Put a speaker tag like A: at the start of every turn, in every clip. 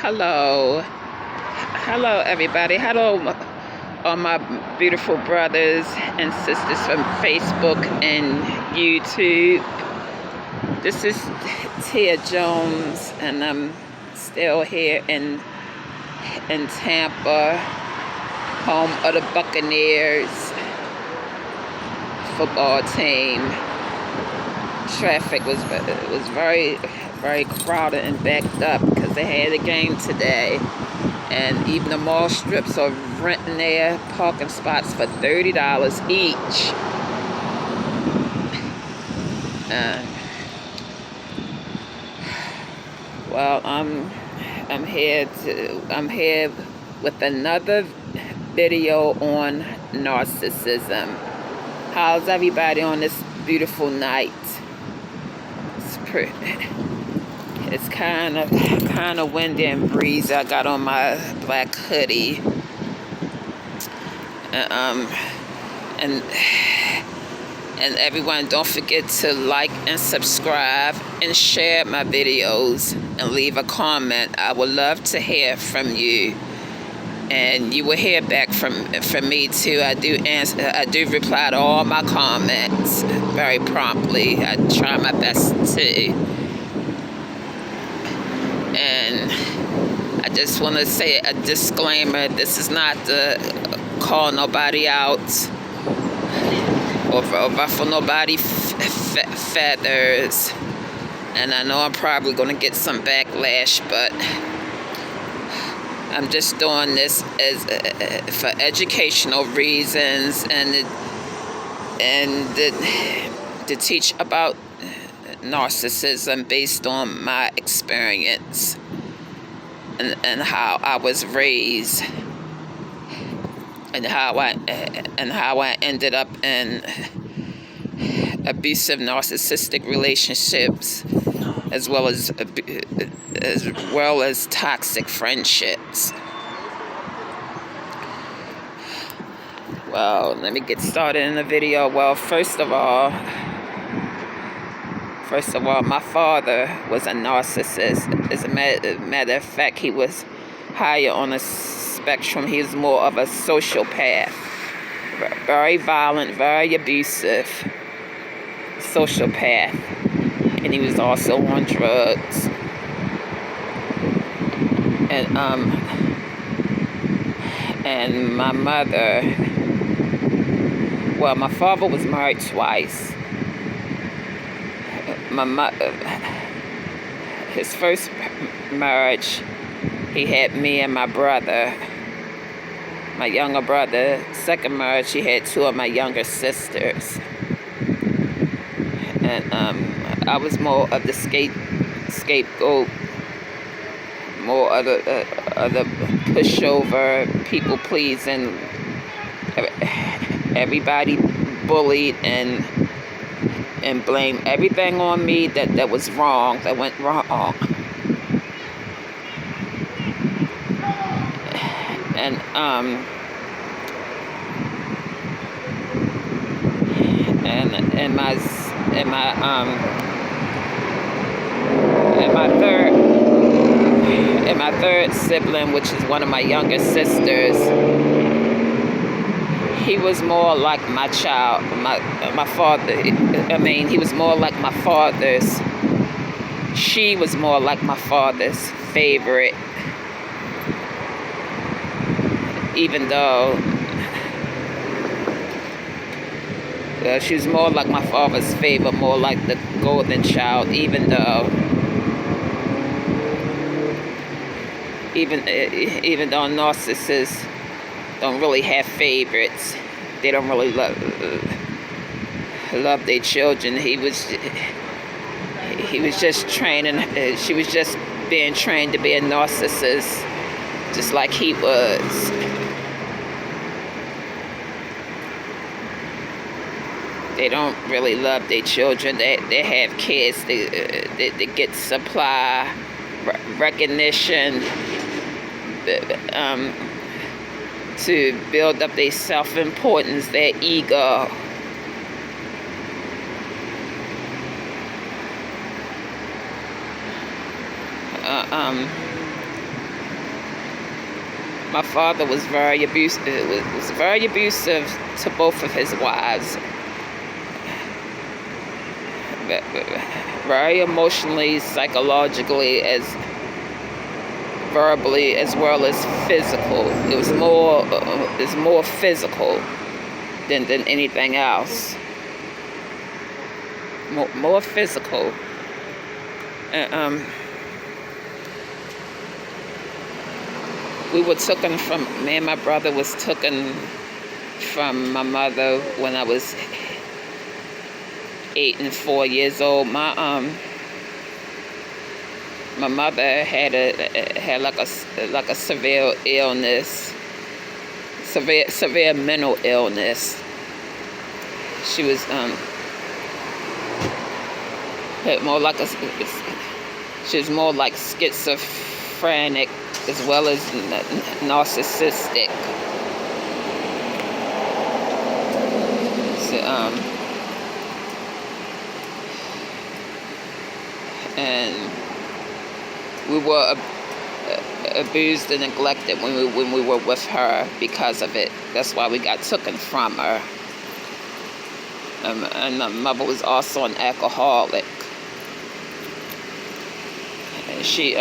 A: Hello. Hello, everybody. Hello, all my beautiful brothers and sisters from Facebook and YouTube. This is Tia Jones, and I'm still here in Tampa, home of the Buccaneers football team. Traffic was very, very crowded and backed up because they had a game today. And even the mall strips are renting their parking spots for $30 each. Well, I'm here with another video on narcissism. How's everybody on this beautiful night? It's kind of windy and breezy. I got on my black hoodie, and everyone, don't forget to like and subscribe and share my videos and leave a comment. I would love to hear from you, and you will hear back from me too. I do reply to all my comments very promptly. I try my best to. And I just want to say a disclaimer. This is not to call nobody out or ruffle nobody's feathers. And I know I'm probably going to get some backlash, but I'm just doing this as for educational reasons and to teach about narcissism based on my experience and how I was raised and how I ended up in abusive narcissistic relationships as well as toxic friendships. Well, let me get started in the video. Well, first of all, my father was a narcissist. As a matter of fact, he was higher on the spectrum. He was more of a sociopath. Very violent, very abusive sociopath. And he was also on drugs. And my mother, well, my father was married twice. His first marriage, he had me and my brother, my younger brother. Second marriage, he had two of my younger sisters. And I was more of the scapegoat, more of the pushover, people pleasing. Everybody bullied and blame everything on me that was wrong, that went wrong. And my third sibling, which is one of my younger sisters, he was more like my child, my father. I mean, he was more like my father's. She was more like my father's favorite, even though she was more like my father's favorite, more like the golden child, even though narcissists don't really have favorites. They don't really love their children. He was just training. She was just being trained to be a narcissist, just like he was. They don't really love their children. They have kids. They get supply, recognition, to build up their self-importance, their ego. My father was very abusive. Was very abusive to both of his wives. Very emotionally, psychologically, as verbally, as well as physical. It was more physical than anything else. More physical. And we were taken from, me and my brother was taken from my mother when I was 8 and 4 years old. My mother had like a severe illness, severe mental illness. She was she was more like schizophrenic as well as narcissistic. So, and we were abused and neglected when we were with her because of it. That's why we got taken from her. And my mother was also an alcoholic. She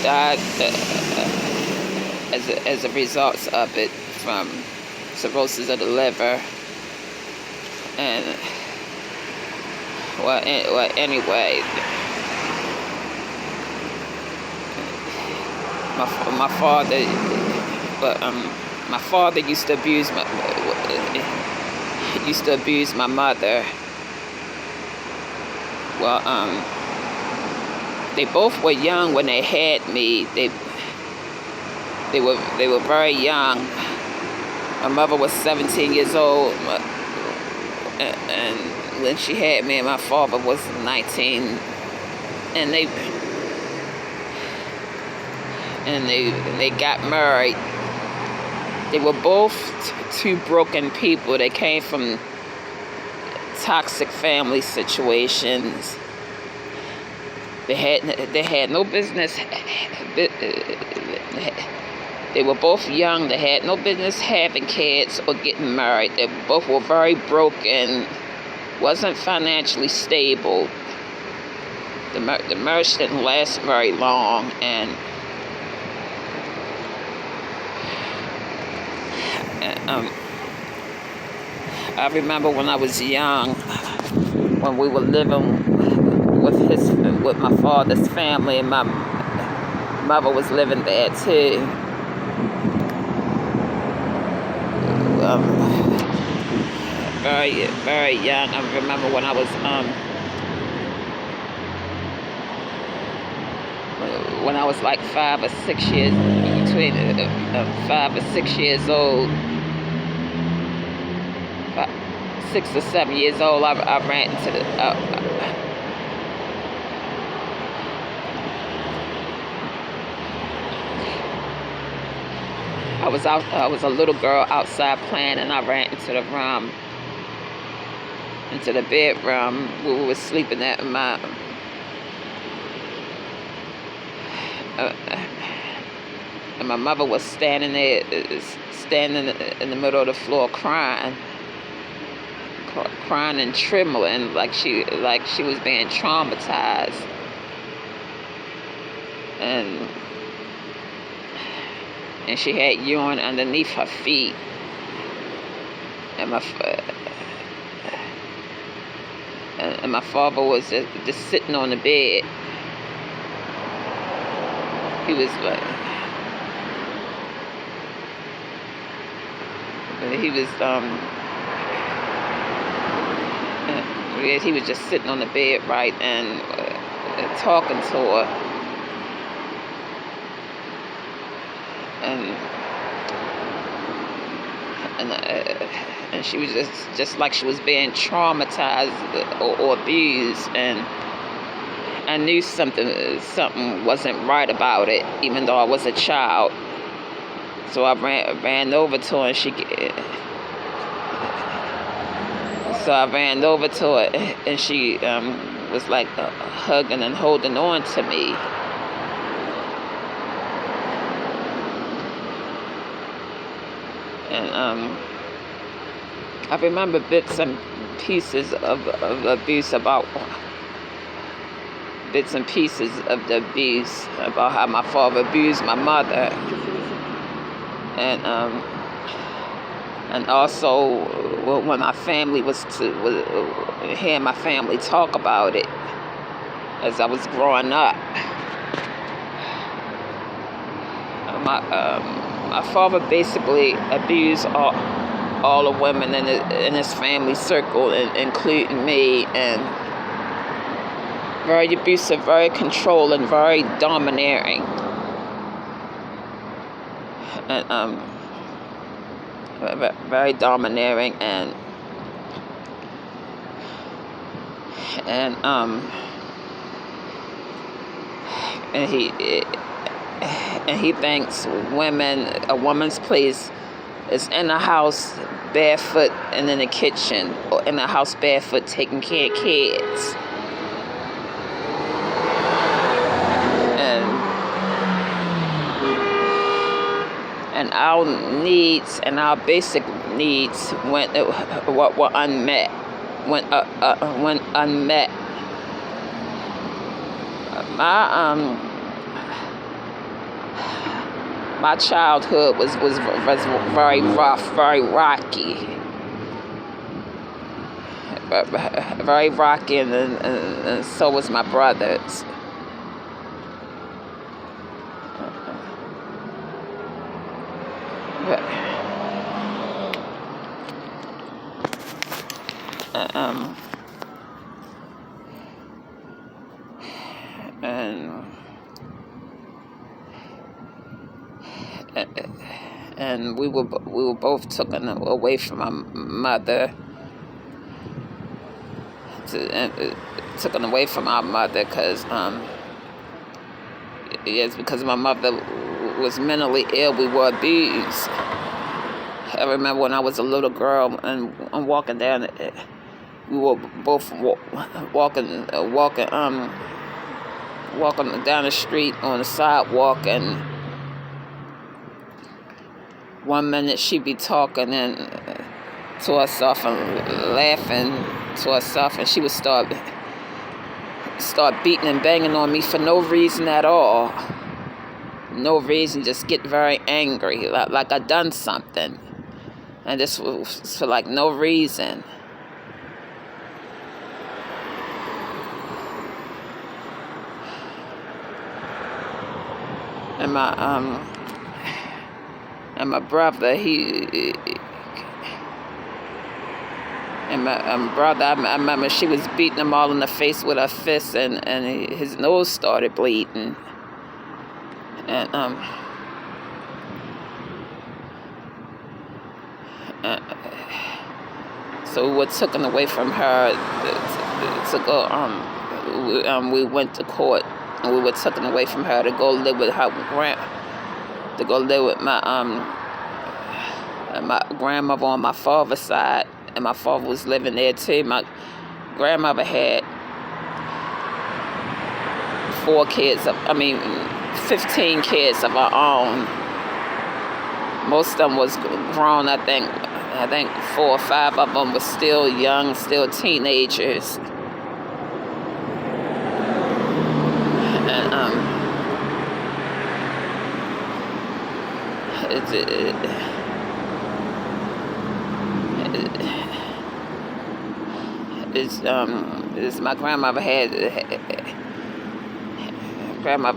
A: died as a result of it from cirrhosis of the liver. And anyway, my father used to abuse my mother. Well, they both were young when they had me. They were very young. My mother was 17 years old, and when she had me, and my father was 19. And they got married. They were both two broken people. They came from toxic family situations. They had no business. They were both young. They had no business having kids or getting married. They both were very broken. Wasn't financially stable. The marriage didn't last very long, and I remember when I was young, when we were living with my father's family, and my mother was living there too. Very, very young. I remember when I was like 5 or 6 years, between 5 or 6 years old, 6 or 7 years old, I ran into the. I was a little girl outside playing, and I ran into the bedroom where we were sleeping at. And my mother was standing there, in the middle of the floor, crying and trembling, like she was being traumatized. And she had urine underneath her feet. And my father was just sitting on the bed. He was just sitting on the bed, right, and talking to her. And she was just like she was being traumatized or abused, and I knew something wasn't right about it, even though I was a child. So I ran over to her, and she was like hugging and holding on to me. And I remember bits and pieces of abuse, about bits and pieces of the abuse, about how my father abused my mother, and also when my family hearing my family talk about it as I was growing up. My father basically abused all the women in his family circle, including me, and very abusive, very controlling, very domineering, and very domineering, and he thinks a woman's place is in the house barefoot and in the kitchen, or in the house barefoot taking care of kids. And our needs and our basic needs were unmet. When unmet. My childhood was very rough, very rocky, and so was my brother's. And we were both taken away from my mother. Taken away from our mother because my mother was mentally ill. We were abused. I remember when I was a little girl and I'm walking down. We were both walking down the street on the sidewalk, and one minute she'd be talking to herself and laughing to herself, and she would start beating and banging on me for no reason at all. No reason, just get very angry, like I done something, and this was for like no reason. And my brother, I remember she was beating him all in the face with her fists, and his nose started bleeding. And so we were taken away from her to go. We went to court, and we were taken away from her to go live with her to go live with my grandmother on my father's side, and my father was living there too. My grandmother had 15 kids of her own. Most of them was grown. I think 4 or 5 of them were still young, still teenagers. My grandmother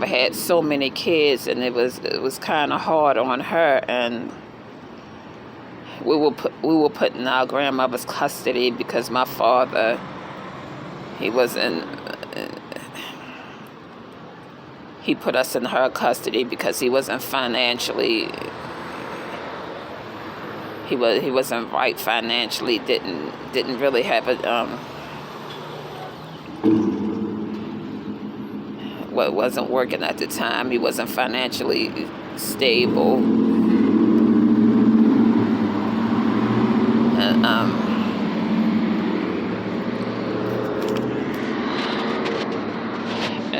A: had so many kids, and it was kind of hard on her, and we were put in our grandmother's custody because my father, he put us in her custody because he wasn't financially. He wasn't right financially. Didn't really have it. Wasn't working at the time. He wasn't financially stable. And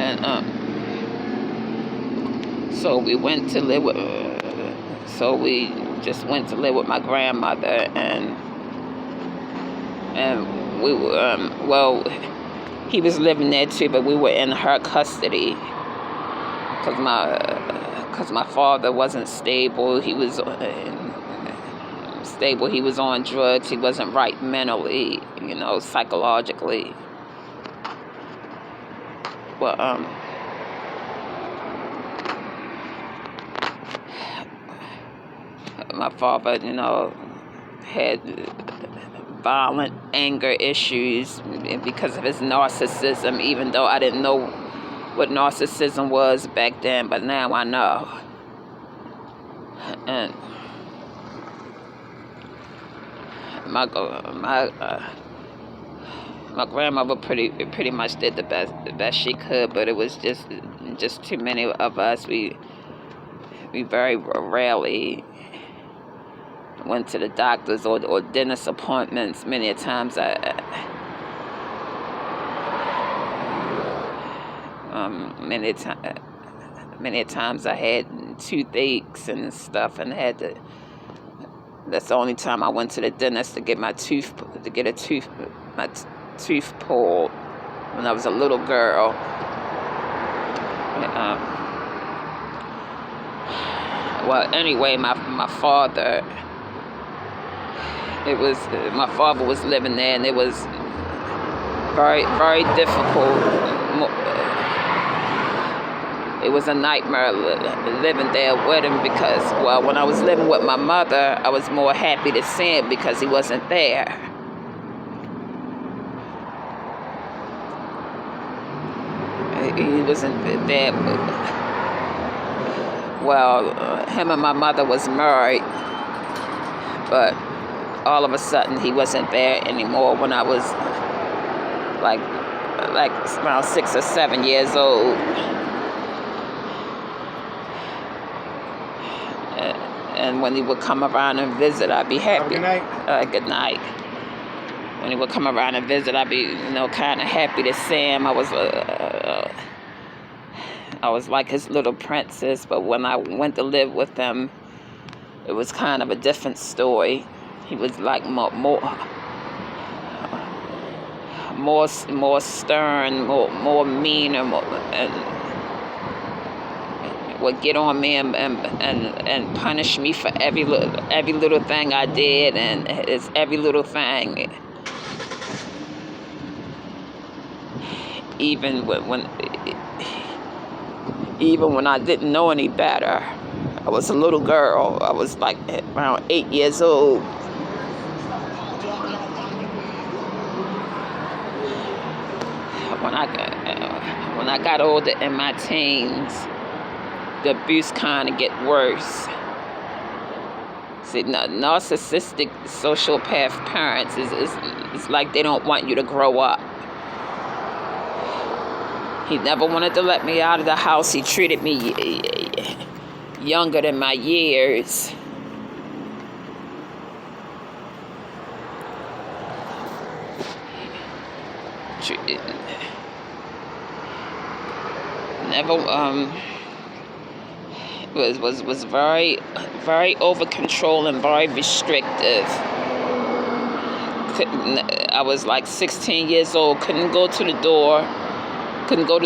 A: And so we went to live with. So we just went to live with my grandmother, and we were well. He was living there too, but we were in her custody because my father wasn't stable. He was stable. He was on drugs. He wasn't right mentally, psychologically. But my father, had violent anger issues because of his narcissism, even though I didn't know what narcissism was back then, but now I know. And my grandmother pretty much did the best she could, but it was just too many of us. We very rarely went to the doctors or dentist appointments. Many times many times I had toothaches and stuff, and that's the only time I went to the dentist to get my tooth pulled when I was a little girl. Well, anyway, my father. My father was living there, and it was very, very difficult. It was a nightmare living there with him because, well, when I was living with my mother, I was more happy to see him because he wasn't there. He wasn't there. Well, him and my mother was married, but all of a sudden he wasn't there anymore when I was like around 6 or 7 years old. And when he would come around and visit, I'd be happy.
B: Good night.
A: Good night. When he would come around and visit, I'd be, kind of happy to see him. I was like his little princess. But when I went to live with him, it was kind of a different story. He was like more stern, more meaner, and would get on me and punish me for every little thing I did, and it's every little thing. Even when I didn't know any better. I was a little girl. I was like around 8 years old. When I got older in my teens, the abuse kind of get worse. See, narcissistic sociopath parents is like they don't want you to grow up. He never wanted to let me out of the house. He treated me younger than my years. Never was very, very over control and very restrictive. I was like 16 years old, couldn't go to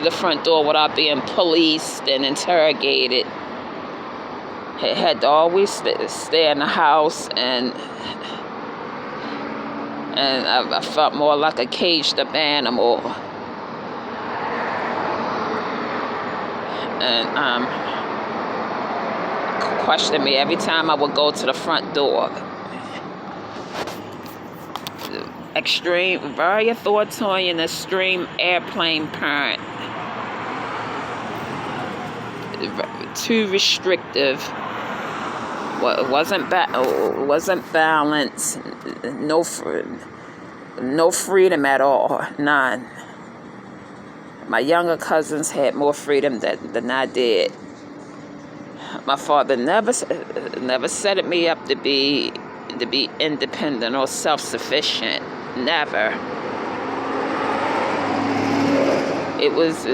A: the front door without being policed and interrogated. Had to always stay in the house, and I felt more like a caged up animal. And questioned me every time I would go to the front door. Extreme, very authoritarian, extreme airplane parent. Too restrictive. It wasn't balanced. No freedom at all. None. My younger cousins had more freedom than I did. My father never set me up to be independent or self-sufficient. Never. it was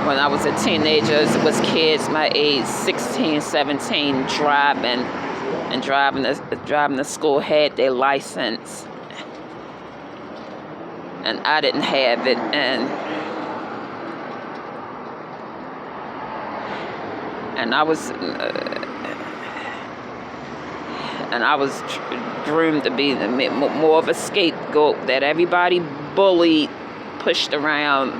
A: when I was a teenager. It was kids my age, 16, 17, driving to school, had their license, and I didn't have it, and I was groomed to be more of a scapegoat that everybody bullied, pushed around.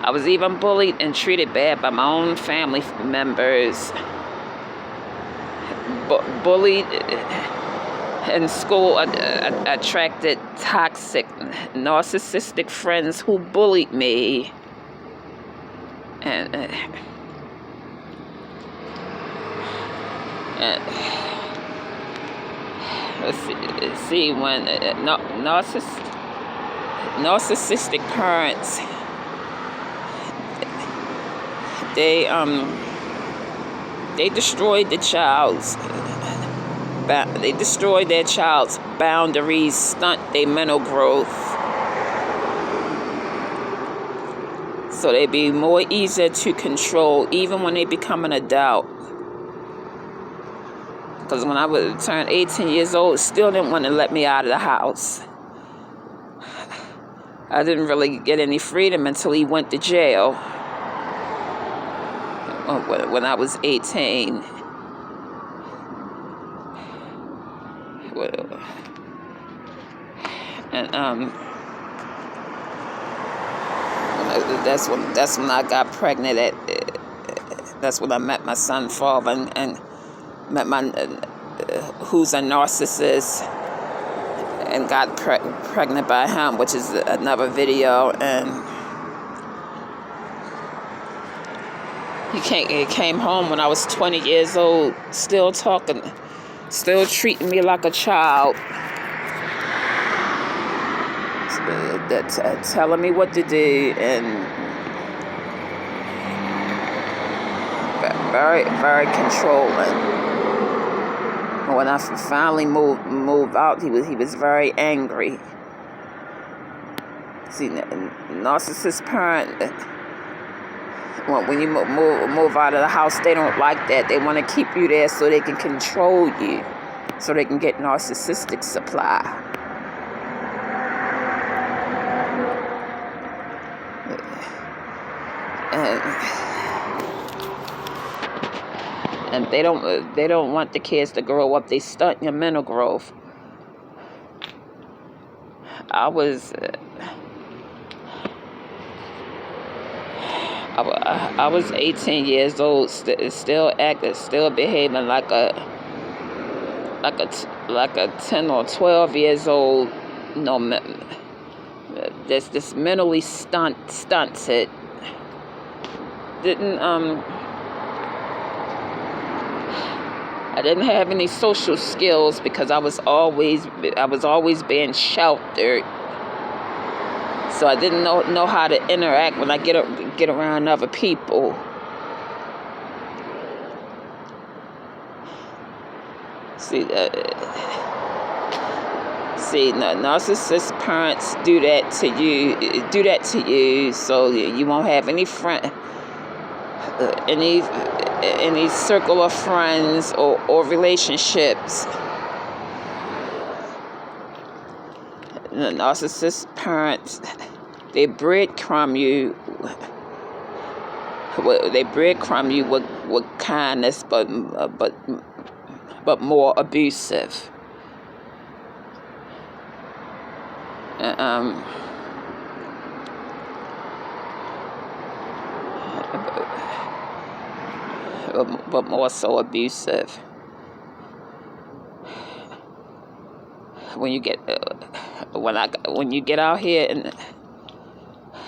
A: I was even bullied and treated bad by my own family members. Bullied in school, attracted toxic, narcissistic friends who bullied me. And let's see, when narcissistic parents, they destroyed the child's. They destroy their child's boundaries, stunt their mental growth, so they be more easier to control even when they become an adult. Because when I turned 18 years old, still didn't want to let me out of the house. I didn't really get any freedom until he went to jail when I was 18. And that's when I got pregnant. That's when I met my son father and met my who's a narcissist, and got pregnant by him, which is another video. And he came home when I was 20 years old, still talking, still treating me like a child, telling me what to do, and very, very controlling. When I finally moved out, he was very angry. See, narcissist parent, when you move out of the house, they don't like that. They want to keep you there so they can control you, so they can get narcissistic supply. And they don't want the kids to grow up. They stunt your mental growth. I was 18 years old, still acting, still behaving like a 10 or 12 years old. This mentally stunted. I didn't have any social skills because I was always being sheltered. So I didn't know how to interact when I get around other people. See, narcissist parents do that to you, so you won't have any any circle of friends or relationships. The narcissist parents, they breadcrumb you. They breadcrumb you with kindness, but more abusive. But more so abusive. When you get out here, and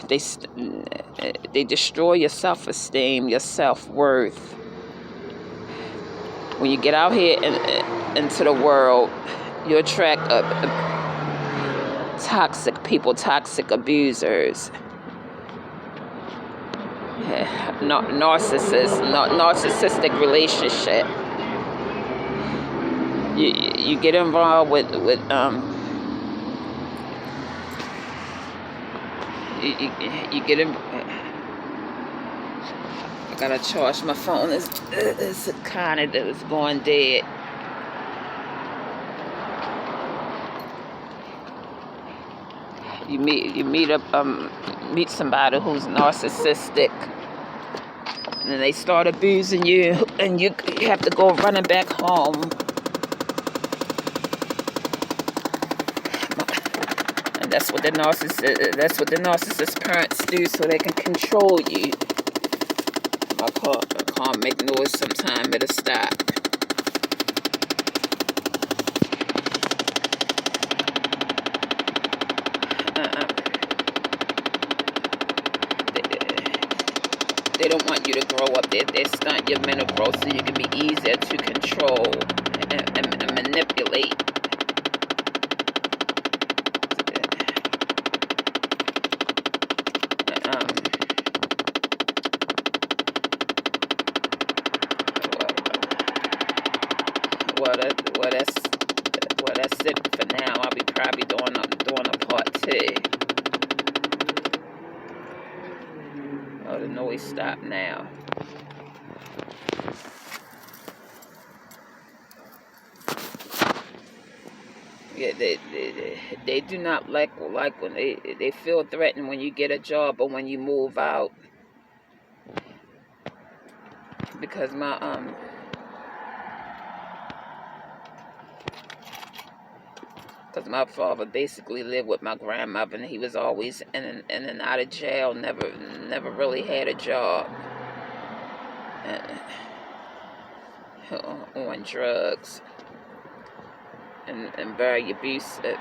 A: they destroy your self-esteem, your self-worth. When you get out here into the world, you attract toxic people, toxic abusers. Narcissistic relationship. You get involved with you get him. I gotta charge my phone. It's kind of it's going dead. You meet somebody who's narcissistic, and then they start abusing you, and you have to go running back home. And that's what the narcissist parents do, so they can control you. My car make noise sometime, it'll stop. They don't want you to grow up. They stunt your mental growth so you can be easier to control and manipulate. Well, that's it for now. I'll be probably doing a part 2. Oh, the noise stopped now. Yeah, they do not like when they feel threatened when you get a job or when you move out. Because my father basically lived with my grandmother, and he was always in and out of jail, never really had a job, and on drugs, and very abusive.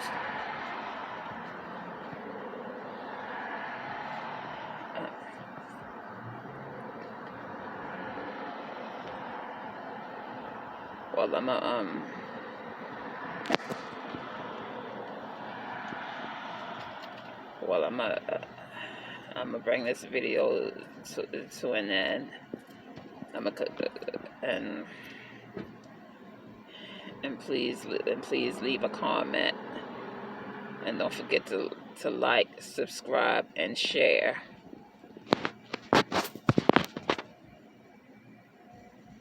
A: Well, I'm gonna bring this video to an end. And please leave a comment, and don't forget to like, subscribe, and share.